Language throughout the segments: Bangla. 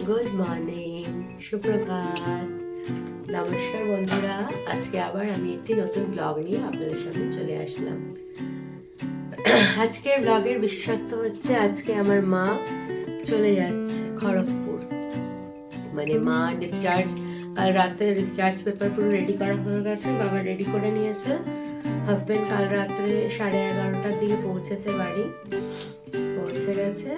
গুড মর্নিং, সুপ্রভাত, নমস্কার বন্ধুরা। আজকে আবার আমি একটি নতুন ব্লগ নিয়ে আপনাদের সামনে চলে আসলাম। আজকের ব্লগের বিশেষত্ব হচ্ছে আজকে আমার মা চলে যাচ্ছে খড়গপুর। মানে মা ডিসচার্জ, কাল রাত্রে ডিসচার্জ পেপার পুরো রেডি করা হয়ে গেছে, বাবা রেডি করে নিয়েছে। হাজবেন্ড কাল রাত্রে 11:30টার দিকে পৌঁছেছে, বাড়ি পৌঁছে গেছে,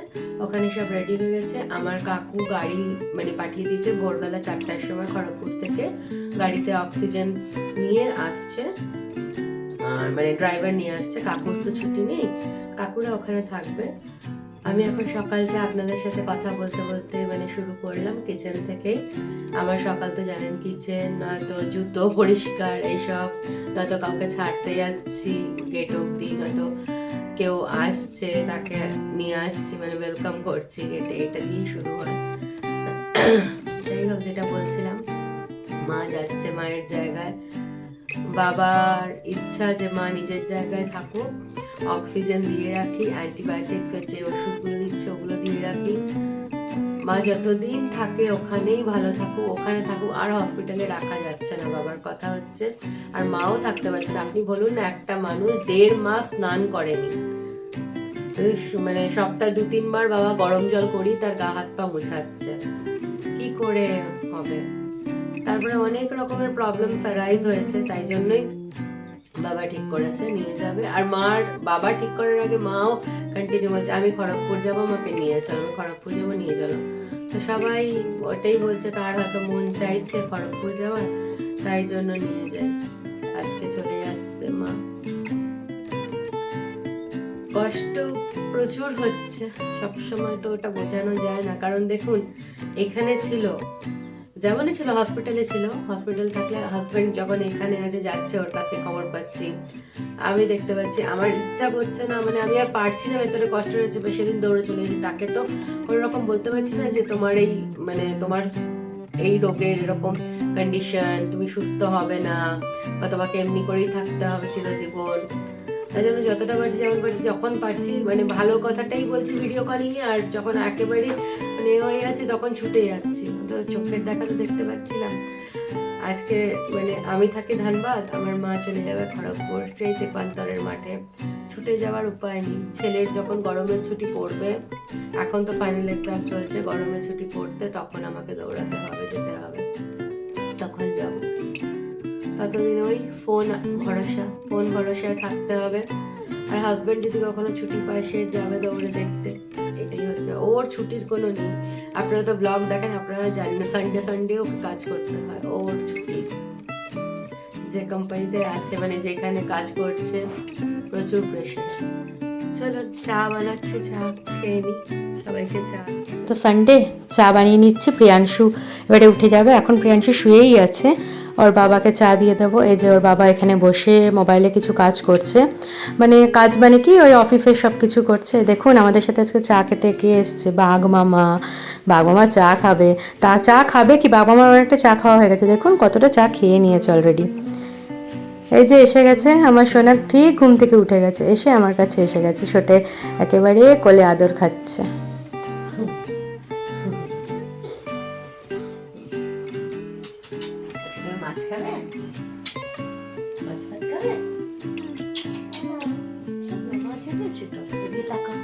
ওখানে সব রেডি হয়ে গেছে। আমার কাকু গাড়ি মানে পাঠিয়ে দিয়েছে ভোরবেলা 4টার সময় খড়গপুর থেকে, গাড়িতে অক্সিজেন নিয়ে আসছে, আর মানে ড্রাইভার নিয়ে আসছে। কাকুর তো ছুটি নেই, কাকুরা ওখানে থাকবে। আমি এখন সকালটা আপনাদের সাথে কথা বলতে বলতে মানে শুরু করলাম কিচেন থেকেই। আমার সকাল তো জানেন, কিচেন নয়তো জুতো পরিষ্কার এইসব, নয়তো কাউকে ছাড়তে যাচ্ছি গেট অব্দি, নয়তো কেউ আসছে তাকে নিয়ে আসছি, মানে ওয়েলকাম করছি গেটে, এটা দিয়েই শুরু হয়। যাই হোক, যেটা বলছিলাম, মা যাচ্ছে মায়ের জায়গায়। বাবার ইচ্ছা যে মা নিজের জায়গায় থাকুক, অক্সিজেন দিয়ে রাখি, অ্যান্টিবায়োটিক্সের যে ওষুধগুলো দিচ্ছে ওগুলো দিয়ে রাখি। মা যতদিন থাকে ওখানেই ভালো থাকুক, ওখানে থাকুক, আর হসপিটালে রাখা যাচ্ছে না, বাবার কথা হচ্ছে। আর মাও থাকতে পারছে না। আপনি বলুন না, একটা মানুষ 1.5 মাস স্নান করেনি, মানে সপ্তাহে 2-3 বার বাবা গরম জল করি তার গা হাত পা মুছাচ্ছে, কি করে হবে? তারপরে অনেক রকমের প্রবলেম অ্যারাইজ হয়েছে, তাই জন্যই বাবা ঠিক করেছে নিয়ে যাবে। আর মার বাবা ঠিক করার আগে মাও কন্টিনিউ হচ্ছে, আমি খড়গপুর যাবো, আমাকে নিয়ে চলো, আমি খড়গপুর যাবো, নিয়ে চলো। তো সবাই ওটাই বলছে, তার হয়তো মন চাইছে খড়গপুর যাওয়ার, তাই জন্য নিয়ে যাই। আজকে চলে যাবে মা। কষ্ট প্রচুর হচ্ছে, সবসময় তো ওটা বোঝানো যায় না। কারণ দেখুন, এখানে ছিল যেমনই ছিল, হসপিটালে ছিল, হসপিটাল থাকলে হাজবেন্ড যখন এখানে আছে যাচ্ছে, ওর কাছে খবর পাচ্ছি, আমি দেখতে পাচ্ছি, আমার ইচ্ছা করছে না, মানে আমি আর পারছি না, ভেতরে কষ্ট হচ্ছে, সেদিন দৌড়ে চলে যাচ্ছি। তাকে তো কোনো রকম বলতে পারছি না যে তোমার এই মানে তোমার এই রোগের এরকম কন্ডিশন, তুমি সুস্থ হবে না, বা তোমাকে এমনি করেই থাকতে হবে চিরজীবন। তাই জন্য যতটা পারছি, যেমন পারছি, যখন পারছি, মানে ভালো কথাটাই বলছি ভিডিও কলিংয়ে, আর যখন একেবারে মানে হয়ে যাচ্ছে তখন ছুটে যাচ্ছি। তো চোখের দেখা তো দেখতে পাচ্ছিলাম। আজকে মানে আমি থাকি ধানবাদ, আমার মা চলে যাবে খড়গপুর, সেই তেপান্তরের মাঠে। ছুটে যাওয়ার উপায় নেই। ছেলের যখন গরমের ছুটি পড়বে, এখন তো ফাইনাল এক্সাম চলছে, গরমের ছুটি পড়তে তখন আমাকে দৌড়াতে হবে, যেতে হবে, তখন যাব। ততদিন ওই ফোন ভরসায় থাকতে হবে। আর হাজবেন্ড যদি কখনো ছুটি পায়, সে যাবে দৌড়ে দেখতে। এটাই হচ্ছে, ওর ছুটির কোনো নেই। আপনারা তো ব্লগ দেখেন, আপনারা জানেন না, সানডেও কাজ করতে হয়। ওর ছুটি, যে কোম্পানিতে আছে, মানে যেখানে কাজ করছে, প্রচুর প্রেশার। চলো, চা বানাচ্ছি, চা খেয়ে নি, সবাইকে চা। তো সানডে চা বানিয়ে নিচ্ছি। প্রিয়াংশু এবারে উঠে যাবে, এখন প্রিয়াংশু শুয়েই আছে। ওর বাবাকে চা দিয়ে দেবো। এই যে ওর বাবা এখানে বসে মোবাইলে কিছু কাজ করছে, মানে কাজ মানে কি, ওই অফিসের সব কিছু করছে। দেখুন, আমাদের সাথে আজকে চা খেতে কে এসছে, বাঘ মামা চা খাবে। তা চা খাবে কি, বাঘ মামার অনেকটা চা খাওয়া হয়ে গেছে, দেখুন কতটা চা খেয়ে নিয়েছে অলরেডি। এই যে এসে গেছে আমার সোনা, ঠিক ঘুম থেকে উঠে গেছে, এসে আমার কাছে এসে গেছে, ছোটে একেবারে কোলে আদর খাচ্ছে। মাছ খাবে, মাছ ভাত খাবে, মাছ এনেছি তো, দিদি তাকাও,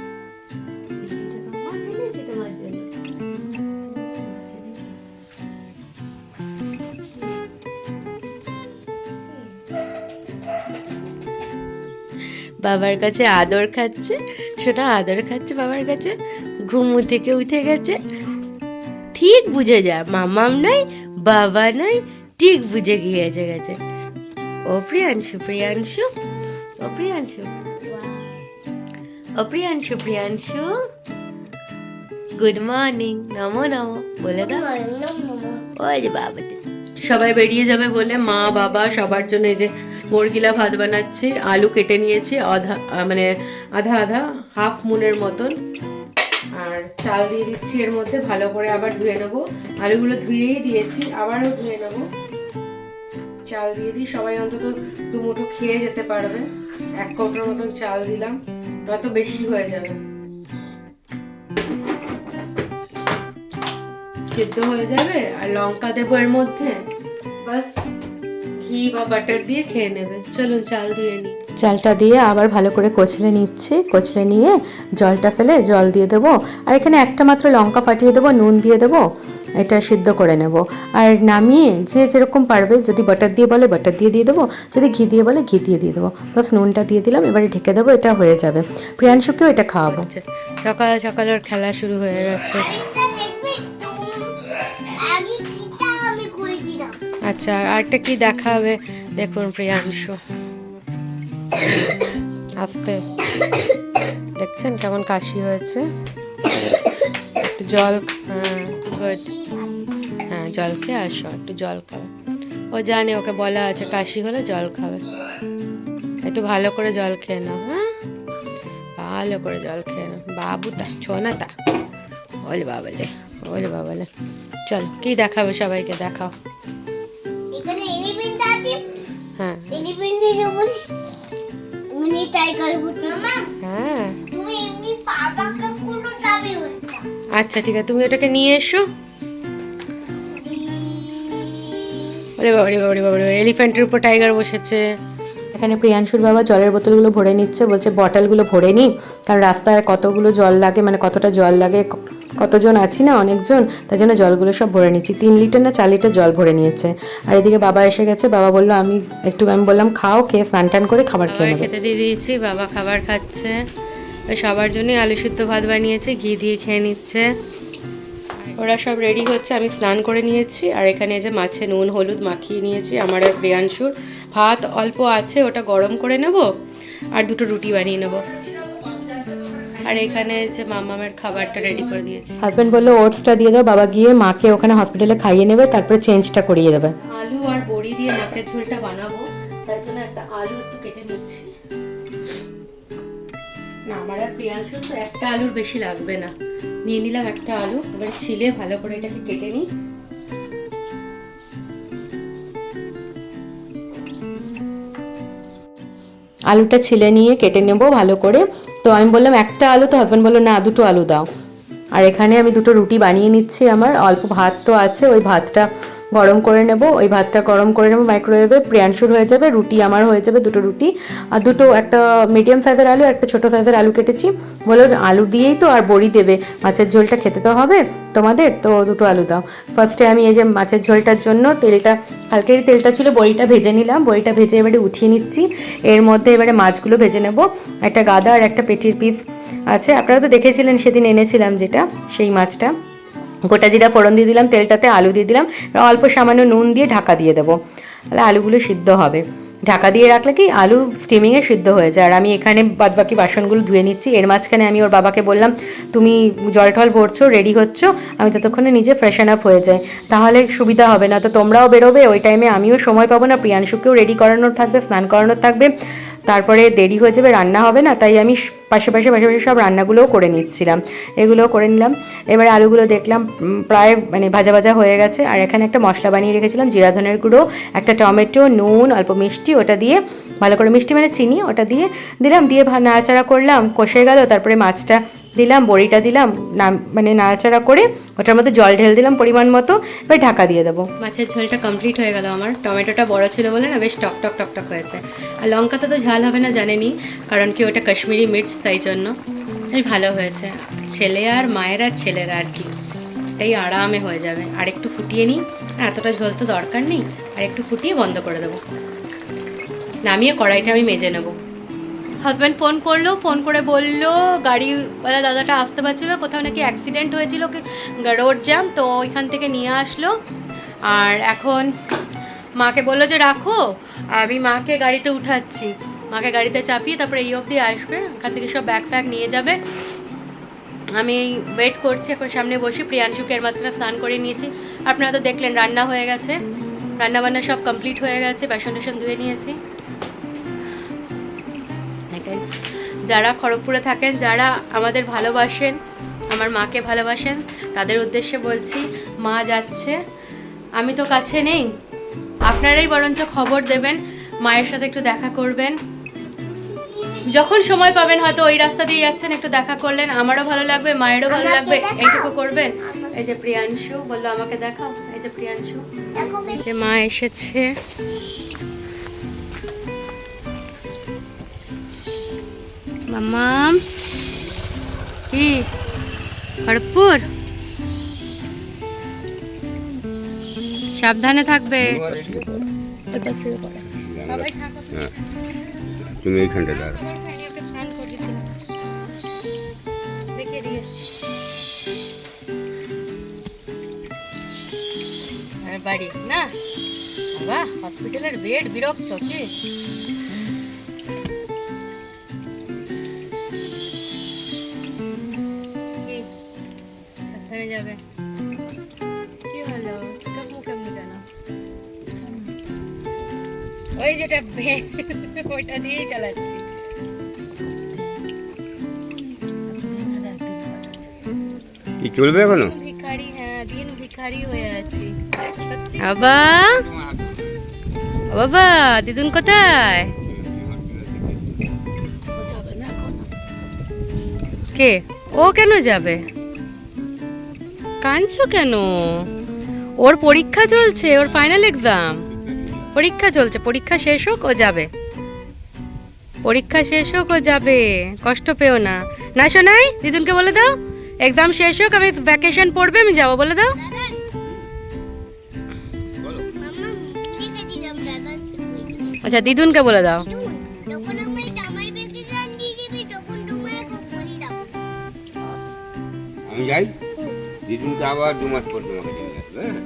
মাছ এনেছি তোমার জন্য। বাবার কাছে আদর খাচ্ছে, সেটা আদর খাচ্ছে বাবার কাছে। ঘুমু থেকে উঠে গেছে, ঠিক বুঝে যায় মামাম নাই, বাবা নাই, ঠিক বুঝে গেছে। ও প্রিয়াংশু, প্রিয়াংশু, গুড মর্নিং, নমো বলে দাও। ওই যে বাবা, সবাই বেরিয়ে যাবে বলে মা বাবা সবার জন্য এই যে মুরগিলা ভাত বানাচ্ছি। আলু কেটে নিয়েছি মানে আধা হাফ মুনের মতন, আর চাল দিয়ে দিচ্ছি এর মধ্যে, ভালো করে আবার ধুয়ে নেবো। আলুগুলো ধুয়েই দিয়েছি, আবারও ধুয়ে নেবো। চাল দিয়ে দিই, সবাই অন্তত 2 মুঠো খেয়ে যেতে পারবে। 1 কৌটোর মতন চাল দিলাম, নয়তো বেশি হয়ে যাবে। সিদ্ধ হয়ে যাবে আর লঙ্কা দেবো এর মধ্যে, বাস ঘি বা বাটার দিয়ে খেয়ে নেবে। চলুন চাল ধুয়ে নিই। চালটা দিয়ে আবার ভালো করে কচলে নিচ্ছি, কচলে নিয়ে জলটা ফেলে জল দিয়ে দেবো। আর এখানে একটা মাত্র লঙ্কা ফাটিয়ে দেবো, নুন দিয়ে দেবো, এটা সিদ্ধ করে নেব। আর নামিয়ে যে যেরকম পারবে, যদি বাটার দিয়ে বলে বাটার দিয়ে দেবো, যদি ঘি দিয়ে বলে ঘি দিয়ে দেবো। বাস নুনটা দিয়ে দিলাম, এবারে ঢেকে দেবো, এটা হয়ে যাবে। প্রিয়াংশুকেও এটা খাওয়াবো। সকাল সকাল ওর খেলা শুরু হয়ে গেছে। আচ্ছা, আরেকটা কি দেখাবে দেখুন প্রিয়াংশু। আস্তে, দেখছেন কেমন কাশি হয়েছে। একটু জল, হ্যাঁ গুড, হ্যাঁ জল খেয়ে আসো, একটু জল খাবে। ও জানে ওকে বলা আছে কাশি হলে জল খাবে। একটু ভালো করে জল খেয়ে নাও, হ্যাঁ ভালো করে জল খেয়ে নাও। বাবুটা ছোনাটা, ওলে বাবালে, ওলে বাবালে। চল কি দেখাবে সবাইকে দেখাও। হ্যাঁ হ্যাঁ আচ্ছা ঠিক আছে, তুমি ওটাকে নিয়ে এসো। ওরে বাবারে বাবারে বাবারে, এলিফ্যান্টের উপর টাইগার বসেছে। এখানে প্রিয়াংশুর বাবা জলের বোতলগুলো ভরে নিচ্ছে, বলছে বটলগুলো ভরে নিই, কারণ রাস্তায় কতগুলো জল লাগে, মানে কতটা জল লাগে, কতজন আছি না অনেকজন, তাই জন্য জলগুলো সব ভরে নিচ্ছি। 3 লিটার না 4 লিটার জল ভরে নিয়েছে। আর এদিকে বাবা এসে গেছে, বাবা বললো আমি বললাম খাও, খেয়ে স্নান টান করে খাবার খেয়ে নেবে। খেতে দিয়ে দিয়েছি, বাবা খাবার খাচ্ছে। সবার জন্যই আলু সিদ্ধ ভাত বানিয়েছে, ঘি দিয়ে খেয়ে নিচ্ছে। ওরা সব রেডি হচ্ছে, আমি স্নান করে নিয়েছি। আর এখানে যে মাছে নুন হলুদ মাখিয়ে নিয়েছি। আমার আর প্রিয়াংশুর ভাত অল্প আছে, ওটা গরম করে নেব আর 2টো রুটি বানিয়ে নেব। আর এখানে যে মামামের খাবারটা রেডি করে দিয়েছি। হাজব্যান্ড বললো ওটসটা দিয়ে দাও, বাবা গিয়ে মাকে ওখানে হসপিটালে খাইয়ে নেবে, তারপরে চেঞ্জটা করিয়ে দেবে। আলু আর বড়ি দিয়ে মাছের ঝোলটা বানাবো, তার জন্য একটা আলু একটু কেটে নিচ্ছি। না আমার আর প্রিয়াংশুর তো একটা আলুর বেশি লাগবে না, নিয়ে নিলাম একটা আলু। এবার ছিলে ভালো করে এটাকে কেটে নিই। আলুটা ছিলে নিয়ে কেটে নেব ভালো করে। তো আমি বললাম একটা আলু, তো হাজব্যান্ড বললো না 2টো আলু দাও। আর এখানে আমি 2টো রুটি বানিয়ে নিচ্ছি। আমার অল্প ভাত তো আছে, ওই ভাতটা গরম করে নেব, ওই ভাতটা গরম করে নেব মাইক্রোওয়েভে। প্রিয়াংশুর হয়ে যাবে, রুটি আমার হয়ে যাবে 2টো রুটি। আর একটা মিডিয়াম সাইজের আলু, একটা ছোটো সাইজের আলু কেটেছি। বলো আলু দিয়েই তো আর বড়ি দেবে, মাছের ঝোলটা খেতে তো হবে তোমাদের, তো 2টো আলু দাও। ফার্স্টে আমি এই যে মাছের ঝোলটার জন্য কালকেরই তেলটা ছিল, বড়িটা ভেজে নিলাম। বড়িটা ভেজে এবারে উঠিয়ে নিচ্ছি। এর মধ্যে এবারে মাছগুলো ভেজে নেব। একটা গাদা আর একটা পেটির পিস আছে, আপনারা তো দেখেছিলেন সেদিন এনেছিলাম যেটা, সেই মাছটা। গোটা জিরা ফোড়ন দিয়ে দিলাম তেলটাতে, আলু দিয়ে দিলাম, অল্প সামান্য নুন দিয়ে ঢাকা দিয়ে দেবো, তাহলে আলুগুলো সিদ্ধ হবে। ঢাকা দিয়ে রাখলে কি আলু স্টিমিংয়ে সিদ্ধ হয়ে যায়। আর আমি এখানে বাদবাকি বাসনগুলো ধুয়ে নিচ্ছি। এর মাঝখানে আমি ওর বাবাকে বললাম তুমি জল টল ভরছো, রেডি হচ্ছ, আমি ততক্ষণে নিজে ফ্রেশন আপ হয়ে যাই, তাহলে সুবিধা হবে। না তো তোমরাও বেরোবে, ওই টাইমে আমিও সময় পাবো না, প্রিয়াংশুকেও রেডি করানোর থাকবে, স্নান করানোর থাকবে, তারপরে দেরি হয়ে যাবে, রান্না হবে না। তাই আমি পাশাপাশি সব রান্নাগুলোও করে নিচ্ছিলাম, এগুলোও করে নিলাম। এবারে আলুগুলো দেখলাম প্রায় ভাজা ভাজা হয়ে গেছে। আর এখানে একটা মশলা বানিয়ে রেখেছিলাম, জিরা ধনের গুঁড়ো, একটা টমেটো, নুন, অল্প মিষ্টি, ওটা দিয়ে ভালো করে, মিষ্টি মানে চিনি, ওটা দিয়ে দিলাম, দিয়ে নাড়াচাড়া করলাম, কষে গেল। তারপরে মাছটা দিলাম, বড়িটা দিলাম, নাড়াচাড়া করে ওটার মধ্যে জল ঢেলে দিলাম পরিমাণ মতো। এবার ঢাকা দিয়ে দেবো। মাছের ঝোলটা কমপ্লিট হয়ে গেল আমার। টমেটোটা বড় ছিল বলে না বেশ টক টক টক টক হয়েছে। আর লঙ্কাতে তো ঝাল হবে না জানেনি, কারণ কি ওটা কাশ্মীরি মির্চ, তাই জন্য বেশ ভালো হয়েছে। ছেলে আর মায়ের আর ছেলেরা আর কি, তাই আরামে হয়ে যাবে। আর একটু ফুটিয়ে নিই, এতটা ঝোল তো দরকার নেই, আর একটু ফুটিয়ে বন্ধ করে দেবো। নামিয়ে কড়াইটা আমি মেজে নেবো। হাজব্যান্ড ফোন করলো, ফোন করে বললো গাড়িওয়ালা দাদাটা আসতে পারছিলো, কোথাও নাকি অ্যাক্সিডেন্ট হয়েছিল, রোড জ্যাম, তো ওইখান থেকে নিয়ে আসলো। আর এখন মাকে বললো যে রাখো, আমি মাকে গাড়িতে উঠাচ্ছি, মাকে গাড়িতে চাপিয়ে তারপরে এই অবধি আসবে, ওখান থেকে সব ব্যাগ ফ্যাগ নিয়ে যাবে। আমি ওয়েট করছি, এখন সামনে বসি। প্রিয়াংশুকে এর মাঝখানে স্নান করে নিয়েছি, আপনারা তো দেখলেন। রান্না হয়ে গেছে, রান্নাবান্না সব কমপ্লিট হয়ে গেছে, বাসন টাসন ধুয়ে নিয়েছি। যারা খড়গপুরে থাকেন, যারা আমাদের ভালোবাসেন, আমার মাকে ভালোবাসেন, তাদের উদ্দেশ্যে বলছি, মা যাচ্ছে, আমি তো কাছে নেই, আপনারাই বরঞ্চ খবর দেবেন, মায়ের সাথে একটু দেখা করবেন, যখন সময় পাবেন। হয়তো ওই রাস্তা দিয়ে যাচ্ছেন, একটু দেখা করলেন, আমারও ভালো লাগবে, মায়েরও ভালো লাগবে, এইটুকু করবেন। এই যে প্রিয়াংশু বললো আমাকে দেখাও, এই যে প্রিয়াংশু, এই যে মা এসেছে। মাম্মাম কি খড়গপুর, সাবধানে থাকবে। তুমি এইখানটা দাঁড়াও। দেখিয়ে দিয়ে বাড়ি না বাবা, হসপিটালের বেড বিরক্ত কি? কি সাবধানে যাবে। কি হলো, চোখ মুখ এমনি কেন? ওই যেটা বেড ওইটা দিয়েই চালাচ্ছি। কি চলবে এখনো? ভিখারি, হ্যাঁ দিন ভিখারি হয়ে আছি। বাবা বাবা, দিদুন কোথায়? কে ও কেন যাবে? কাঁদছো কেন? ওর পরীক্ষা চলছে, ওর ফাইনাল এক্সাম পরীক্ষা চলছে, পরীক্ষা শেষ হোক ও যাবে, পরীক্ষা শেষ হোক ও যাবে, কষ্ট পেও না। না শোনাই, দিদুনকে বলে দাও এক্সাম শেষ হোক, আমি ভ্যাকেশন পড়বে, আমি যাবো, বলে দাও। আচ্ছা দিদুনকে বলে দাও। আমি যাই, দিদুনকে আবার 2 মাস পর তোমাকে নিয়ে আসবে। হ্যাঁ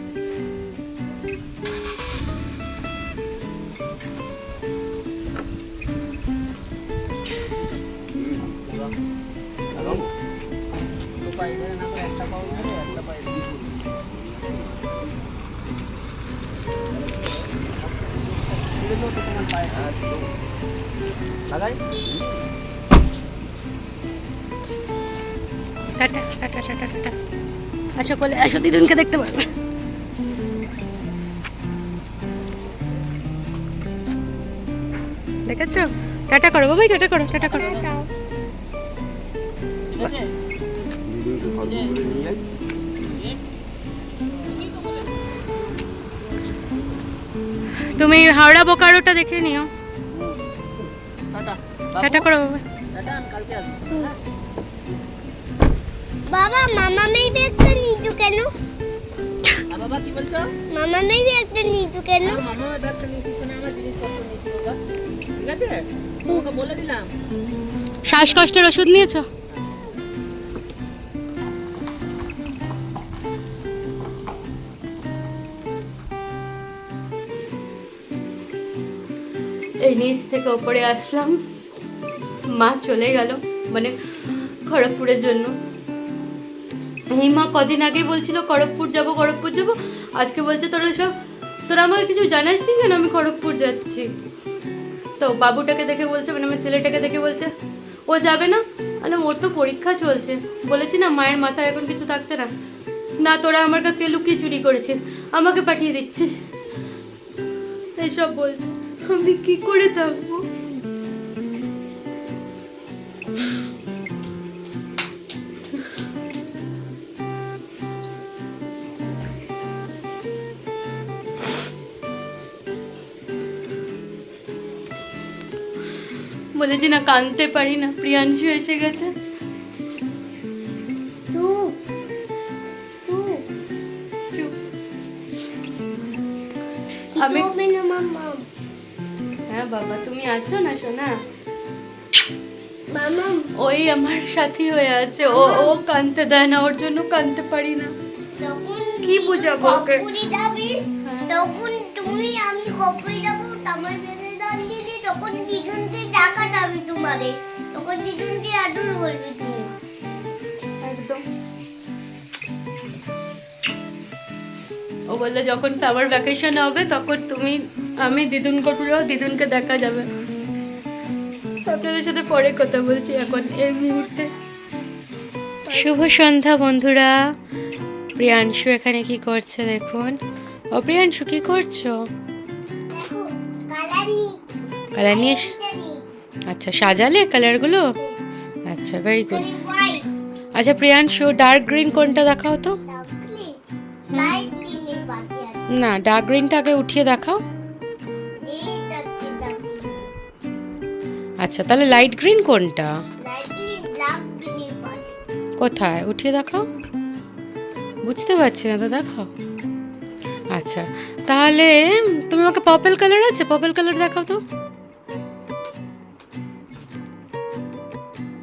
টাটা টাটা টাটা টাটা। আসো কোলে আসো, দিদুনকে দেখতে পারবে। দেখেছো? টাটা করো বাবাই, টাটা করো, টাটা করো। দিদুনকে খড়গপুরে নিয়ে যাই। তুমি হাওড়া বোকারোটা দেখে নিও। টাটা করো বাবা। বাবা মামা মেয়ে ব্যাগটা নিতু কেন? বাবা কি বলছো? মামা মেয়ে ব্যাগটা নিতু কেন? মামা মেয়ে ব্যাগটা নিতু কেন? আমার জিনিসপত্র নিয়েছি বাবা, ঠিক আছে? তোমাকে বলে দিলাম। শ্বাসকষ্টের ওষুধ নিয়েছো? এই নিচ থেকে ওপরে আসলাম, মা চলে গেল মানে খড়গপুরের জন্য। এই মা কদিন আগেই বলছিল খড়গপুর যাবো খড়গপুর যাবো, আজকে বলছে তোরা আমাকে কিছু জানাস নি কেন আমি খড়গপুর যাচ্ছি। তো বাবুটাকে দেখে বলছে, মানে আমার ছেলেটাকে দেখে বলছে ও যাবে না, মানে ওর তো পরীক্ষা চলছে, বলেছি না মায়ের মাথায় এখন কিছু থাকছে না, না তোরা আমার কাছে লুকিয়ে চুরি করেছিস, আমাকে পাঠিয়ে দিচ্ছিস, এইসব বলছে। আমি কি করে থাকবো? বলেছি না কাঁদতে পারি না, প্রিয়াংশু এসে গেছে। চুপ চুপ। আমি না মামা। হ্যাঁ বাবা তুমি আছো না সোনা? মামা ওই আমার সাথী হয়ে আছে, ও ও কাঁদতে দেয় না, ওর জন্য কাঁদতে পারি না। তখন কি বুঝাবো ওকে? কপুরি যাবি, তখন তুমি আমি কপুরি যাবো, আমার বেড়ে দান দিলি, তখন দিদুনকে টাকা যাবি তোমারে, তখন দিদুনকে আদর করবি তুমি। একদম। ও বললো যখন সামার ভ্যাকেশন হবে তখন তুমি আমি দিদুন কটুরাও দিদুনকে দেখা যাবে। আপনাদের সাথে পরে কথা বলছি, এখন এই মুহূর্তে। শুভ সন্ধ্যা বন্ধুরা। প্রিয়াংশু এখানে কি করছে দেখুন। ও প্রিয়াংশু কি করছো? দেখো কালার নিয়ে আচ্ছা সাজালে কালারগুলো? আচ্ছা ভেরি গুড। হোয়াইট আচ্ছা প্রিয়াংশু ডার্ক গ্রিন কোনটা দেখাও তো। লাইট গ্রিনের পাখি আছে। না, ডার্ক গ্রিনটা আগে উঠিয়ে দেখাও। এইটা কি ডাক? আচ্ছা, তাহলে লাইট গ্রিন কোনটা? লাইট গ্রিন ব্ল্যাক গ্রিনের পাখি। কোথায় উঠিয়ে দেখাও, বুঝতে পারছি না তো, দেখাও। আচ্ছা, তাহলে তুমি আমাকে পার্পল কালার আছে, পার্পল কালার দেখাও তো।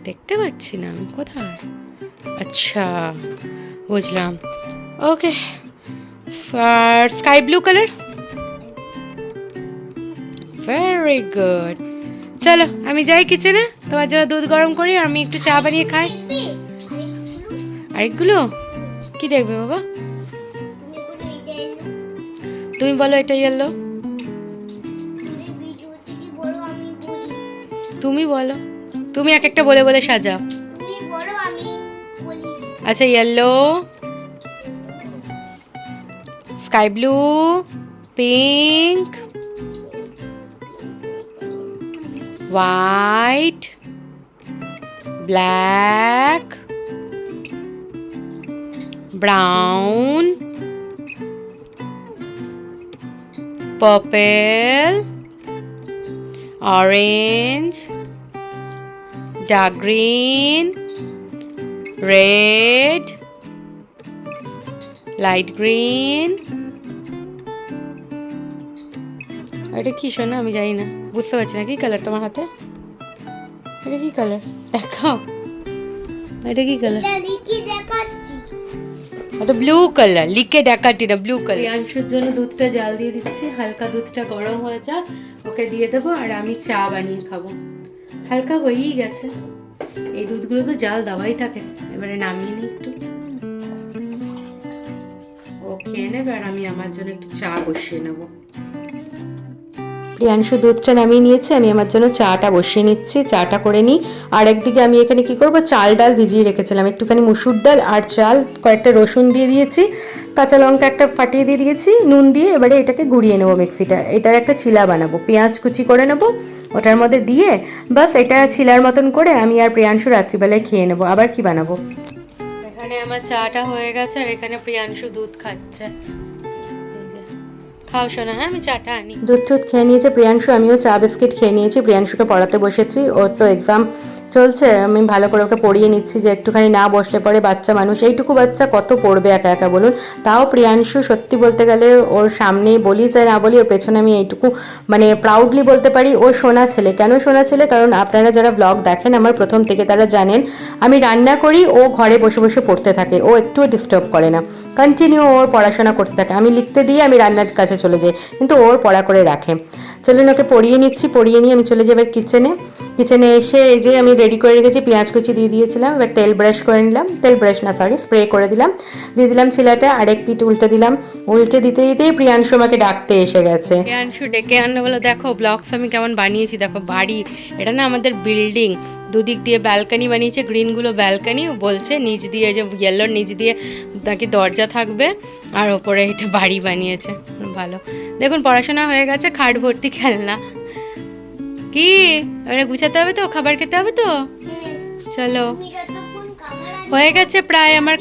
দেখতে পাচ্ছি না আমি, কোথায়? আচ্ছা, বুঝলাম। ওকে, আর sky blue colour. Very good. চলো আমি যাই কিচেনে, তোমার জন্য দুধ গরম করি, আর আমি একটু চা বানিয়ে খাই। আরেকগুলো কি দেখবে বাবা? তুমি বলো এটা ইয়েলো। তুমি বলো, তুমি এক একটা বলে বলে সাজাও। আচ্ছা, yellow, sky blue, pink, white, black, brown, purple, orange, dark green, red, light green. এটা কি শোনা? আমি জানি না, বুঝতে পারছি না। কি কালার তোমার হাতে? এটা কি কালার দেখাও? এটা কি কালার? এটা ব্লু কালার। লিখে দেখাচ্ছি না, ব্লু কালার। প্রিয়াংশুর জন্য দুধটা জাল দিয়ে দিচ্ছি, হালকা দুধটা গরম হয়ে যাক, ওকে দিয়ে দেবো, আর আমি চা বানিয়ে খাবো। হালকা হয়েই গেছে, এই দুধগুলো তো জাল দেওয়াই থাকে। এবারে নামিয়ে নিই একটু, ও খেয়ে নেবে, আর আমি আমার জন্য একটু চা বসিয়ে নেবো। প্রিয়াংশু দুধটা নামিয়ে নিয়েছে, আমি আমার জন্য চাটা বসিয়ে নিচ্ছি, চাটা করে নিই। আর একদিকে আমি এখানে কি করব, চাল ডাল ভিজিয়ে রেখেছিলাম, একটুখানি মুসুর ডাল আর চাল, কয়েকটা রসুন দিয়ে দিয়েছি, কাঁচা লঙ্কা একটা ফাটিয়ে দিয়ে দিয়েছি নুন দিয়ে। এবারে এটাকে গুঁড়িয়ে নেবো মিক্সিটা, এটার একটা ছিলা বানাবো, পেঁয়াজ কুচি করে নেবো ওটার মধ্যে দিয়ে, বাস এটা ছিলার মতন করে আমি আর প্রিয়াংশু রাত্রিবেলায় খেয়ে নেবো। আবার কি বানাবো? এখানে আমার চাটা হয়ে গেছে, আর এখানে প্রিয়াংশু দুধ খাচ্ছে। খাও শোনা, হ্যাঁ আমি চাটা আনি। দুধ টুধ খেয়ে নিয়েছে প্রিয়াংশু, আমিও চা বিস্কিট খেয়ে নিয়েছি। প্রিয়াংশুকে পড়াতে বসেছি, ওর তো এক্সাম চলছে, আমি ভালো করে ওকে পড়িয়ে নিচ্ছি, যে একটুখানি না বসলে পরে বাচ্চা মানুষ, এইটুকু বাচ্চা কত পড়বে একা একা বলুন। তাও প্রিয়াংশু সত্যি বলতে গেলে ওর সামনে বলি চাই না বলি, ওর পেছনে আমি এইটুকু মানে প্রাউডলি বলতে পারি, ও সোনা ছেলে। কেন সোনা ছেলে? কারণ আপনারা যারা ব্লগ দেখেন আমার প্রথম থেকে, তারা জানেন আমি রান্না করি, ও ঘরে বসে বসে পড়তে থাকে, ও একটুও ডিস্টার্ব করে না, কন্টিনিউ ওর পড়াশোনা করতে থাকে। আমি লিখতে দিয়ে আমি রান্নার কাছে চলে যাই, কিন্তু ওর পড়া করে রাখে। চলুন ওকে পড়িয়ে নিচ্ছি, পড়িয়ে নিয়ে আমি চলে যাই এবার কিচেনে। কিচেনে এসে এই যে আমি রেডি করে রেখেছি, পেঁয়াজ কুচি দিয়ে দিয়েছিলাম, এবার তেল ব্রাশ করে নিলাম, তেল ব্রাশ না সরি স্প্রে করে দিলাম, দিয়ে দিলাম ছিলাটা, আরেক পিঠ উল্টে দিলাম, উল্টে দিতে দিতেই প্রিয়াংশু আমাকে ডাকতে এসে গেছে। প্রিয়াংশু ডেকে আনলো, বলো দেখো ব্লগস আমি কেমন বানিয়েছি, দেখো বাড়ি, এটা না আমাদের বিল্ডিং, দুদিক দিয়ে ব্যালকানি বানিয়েছে, গ্রিনগুলো ব্যালকানি, বলছে নিচ দিয়ে যে ইয়েলোর নিচ দিয়ে নাকি দরজা থাকবে, আর ওপরে এটা বাড়ি বানিয়েছে। ভালো, দেখুন পড়াশোনা হয়ে গেছে, খাট ভর্তি খেলনা। কি এবারে গুছাতে হবে তো, খাবার খেতে হবে তো, চলো হয়ে গেছে প্রায় আমার।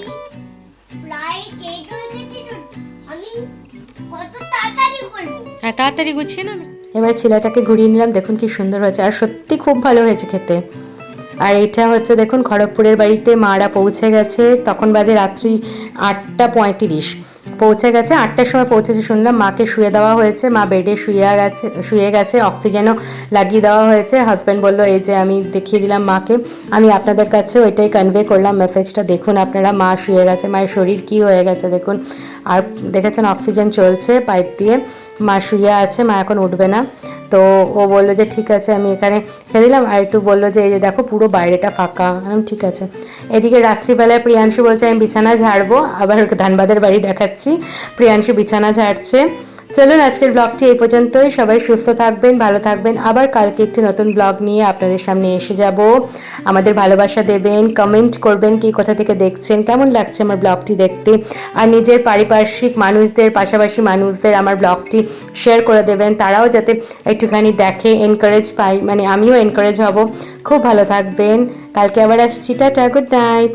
হ্যাঁ তাড়াতাড়ি গুছিয়ে না। এবার ছেলেটাকে ঘুরিয়ে নিলাম, দেখুন কি সুন্দর হয়েছে, আর সত্যি খুব ভালো হয়েছে খেতে। আর এটা হচ্ছে দেখুন খড়গপুরের বাড়িতে মারা পৌঁছে গেছে, তখন বাজে রাত্রি 8:35 পৌঁছে গেছে, 8টার সময় পৌঁছেছে শুনলাম। মাকে শুয়ে দেওয়া হয়েছে, মা বেডে শুয়ে গেছে, অক্সিজেনও লাগিয়ে দেওয়া হয়েছে। হাজব্যান্ড বললো এই যে আমি দেখিয়ে দিলাম মাকে, আমি আপনাদের কাছে ওইটাই কনভে করলাম মেসেজটা। দেখুন আপনারা, মা শুয়ে গেছে, মায়ের শরীর কি হয়ে গেছে দেখুন, আর দেখেছেন অক্সিজেন চলছে পাইপ দিয়ে, মা শুয়ে আছে, মা এখন উঠবে না। তো ও বললো যে ঠিক আছে আমি এখানে খেয়ে দিলাম, আর একটু বললো যে এই যে দেখো পুরো বাইরেটা ফাঁকা, ঠিক আছে। এদিকে রাত্রিবেলায় প্রিয়াংশু বলছে আমি বিছানা ঝাড়বো, আবার ধানবাদের বাড়ি দেখাচ্ছি, প্রিয়াংশু বিছানা ঝাড়ছে। চলুন আজকের ব্লগটি এই পর্যন্তই, সবাই সুস্থ থাকবেন, ভালো থাকবেন, আবার কালকে একটি নতুন ব্লগ নিয়ে আপনাদের সামনে এসে যাব। আমাদের ভালোবাসা দেবেন, কমেন্ট করবেন কি কোথা থেকে দেখছেন, কেমন লাগছে আমার ব্লগটি দেখতে, আর নিজের পারিপার্শ্বিক মানুষদের, পাশাপাশি মানুষদের আমার ব্লগটি শেয়ার করে দেবেন, তারাও যাতে একটুখানি দেখে, এনকারেজ পাই, মানে আমিও এনকারেজ হব। খুব ভালো থাকবেন, কালকে আবার আসছি, টাটা, গুড নাইট।